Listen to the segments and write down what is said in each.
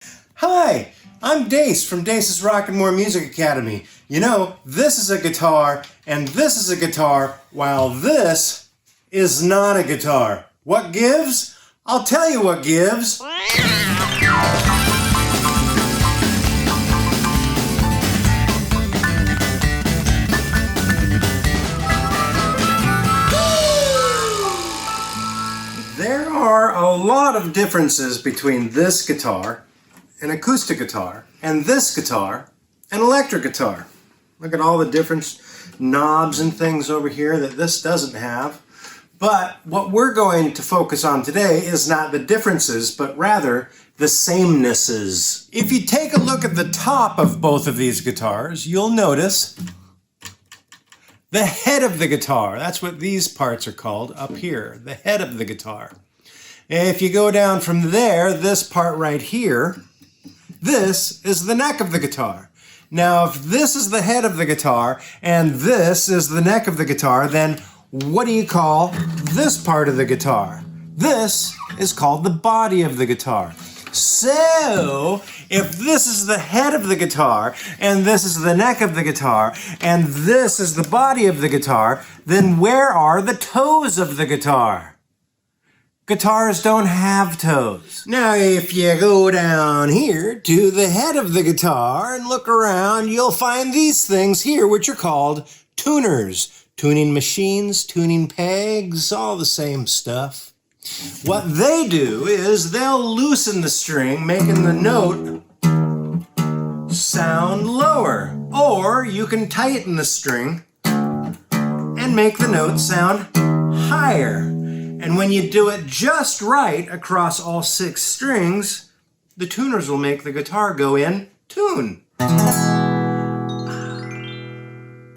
Hi, I'm Dace from Dace's Rock and More Music Academy. You know, this is a guitar, and this is a guitar, while this is not a guitar. What gives? I'll tell you what gives. There are a lot of differences between this guitar, an acoustic guitar, and this guitar, an electric guitar. Look at all the different knobs and things over here that this doesn't have. But what we're going to focus on today is not the differences, but rather the samenesses. If you take a look at the top of both of these guitars, you'll notice the head of the guitar. That's what these parts are called up here, the head of the guitar. If you go down from there, this part right here, this is the neck of the guitar. Now, if this is the head of the guitar and this is the neck of the guitar, then what do you call this part of the guitar? This is called the body of the guitar. So, if this is the head of the guitar and this is the neck of the guitar and this is the body of the guitar, then where are the toes of the guitar? Guitars don't have toes. Now, if you go down here to the head of the guitar and look around, you'll find these things here, which are called tuners. Tuning machines, tuning pegs, all the same stuff. What they do is they'll loosen the string, making the note sound lower. Or you can tighten the string and make the note sound higher. And when you do it just right across all 6 strings, the tuners will make the guitar go in tune.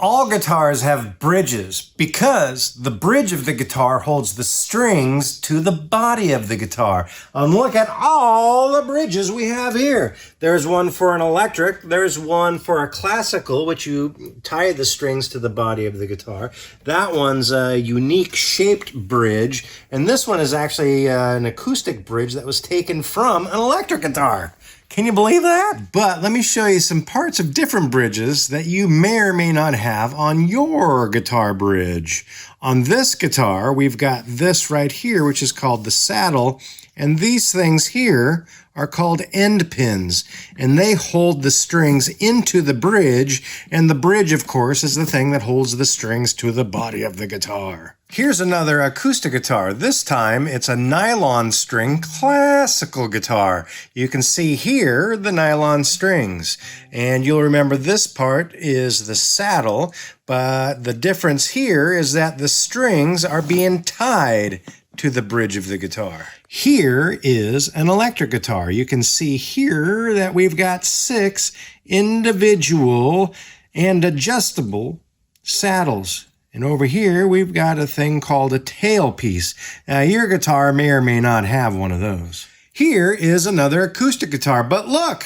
All guitars have bridges because the bridge of the guitar holds the strings to the body of the guitar. Look at all the bridges we have here. There's one for an electric, there's one for a classical, which you tie the strings to the body of the guitar. That one's a unique shaped bridge, and this one is actually an acoustic bridge that was taken from an electric guitar. Can you believe that? But let me show you some parts of different bridges that you may or may not have on your guitar bridge. On this guitar, we've got this right here, which is called the saddle, and these things here are called end pins, and they hold the strings into the bridge, and the bridge, of course, is the thing that holds the strings to the body of the guitar. Here's another acoustic guitar. This time, it's a nylon string classical guitar. You can see here the nylon strings, and you'll remember this part is the saddle, but the difference here is that the strings are being tied to the bridge of the guitar. Here is an electric guitar. You can see here that we've got 6 individual and adjustable saddles. And over here, we've got a thing called a tailpiece. Now, your guitar may or may not have one of those. Here is another acoustic guitar, but look!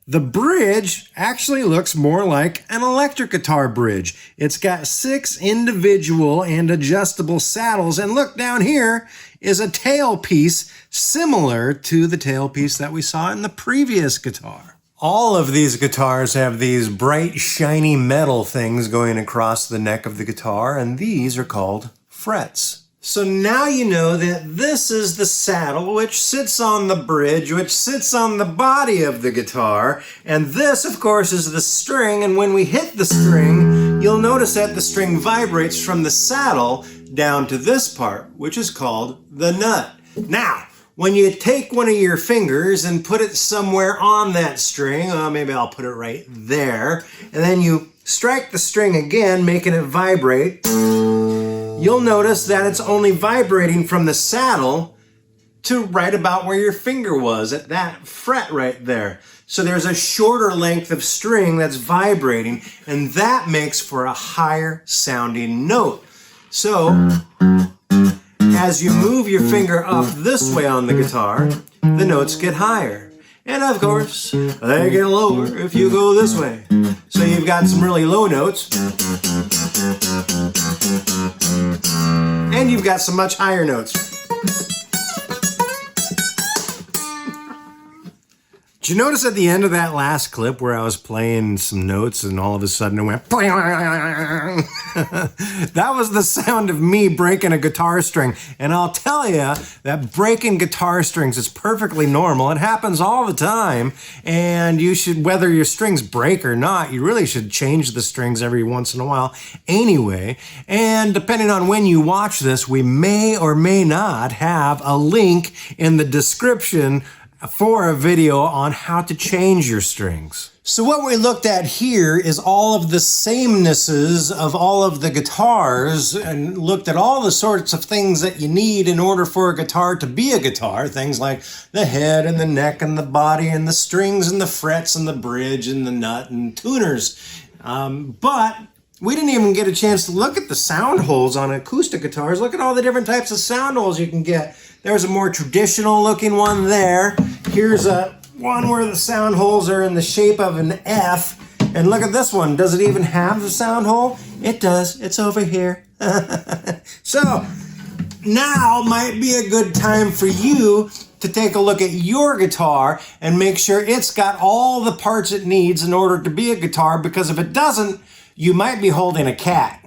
The bridge actually looks more like an electric guitar bridge. It's got 6 individual and adjustable saddles, and look, down here is a tailpiece similar to the tailpiece that we saw in the previous guitar. All of these guitars have these bright, shiny metal things going across the neck of the guitar, and these are called frets. So now you know that this is the saddle, which sits on the bridge, which sits on the body of the guitar, and this, of course, is the string, and when we hit the string, you'll notice that the string vibrates from the saddle down to this part, which is called the nut. Now, when you take one of your fingers and put it somewhere on that string, maybe I'll put it right there, and then you strike the string again, making it vibrate, you'll notice that it's only vibrating from the saddle to right about where your finger was, at that fret right there. So there's a shorter length of string that's vibrating, and that makes for a higher sounding note. So, as you move your finger up this way on the guitar, the notes get higher. And of course, they get lower if you go this way. So you've got some really low notes. And you've got some much higher notes. Did you notice at the end of that last clip where I was playing some notes and all of a sudden it went that was the sound of me breaking a guitar string. And I'll tell you that breaking guitar strings is perfectly normal. It happens all the time. And you should, whether your strings break or not, you really should change the strings every once in a while anyway. And depending on when you watch this, we may or may not have a link in the description for a video on how to change your strings. So what we looked at here is all of the samenesses of all of the guitars and looked at all the sorts of things that you need in order for a guitar to be a guitar. Things like the head and the neck and the body and the strings and the frets and the bridge and the nut and tuners. But we didn't even get a chance to look at the sound holes on acoustic guitars. Look at all the different types of sound holes you can get. There's a more traditional looking one there. Here's a one where the sound holes are in the shape of an F. And look at this one. Does it even have the sound hole? It does. It's over here. So now might be a good time for you to take a look at your guitar and make sure it's got all the parts it needs in order to be a guitar, because if it doesn't, you might be holding a cat.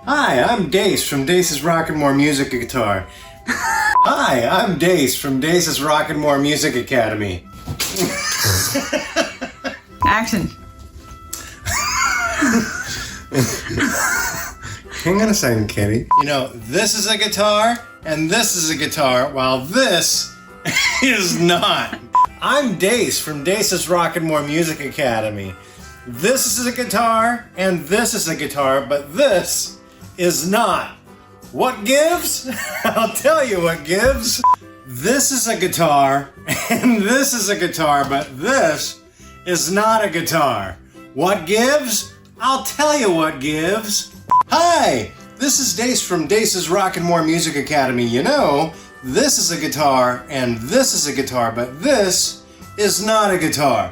Hi, I'm Dace from Dace's Rockin' More Music Guitar. Hi, I'm Dace from Dace's Rockin' More Music Academy. Action. Hang on a second, Kitty. You know, this is a guitar, and this is a guitar, while this is not. I'm Dace from Dace's Rockin' More Music Academy. This is a guitar, and this is a guitar, but this is not. What gives? I'll tell you what gives. This is a guitar, and this is a guitar, but this is not a guitar. What gives? I'll tell you what gives. Hi, this is Dace from Dace's Rockin' More Music Academy. You know, this is a guitar, and this is a guitar, but this is not a guitar.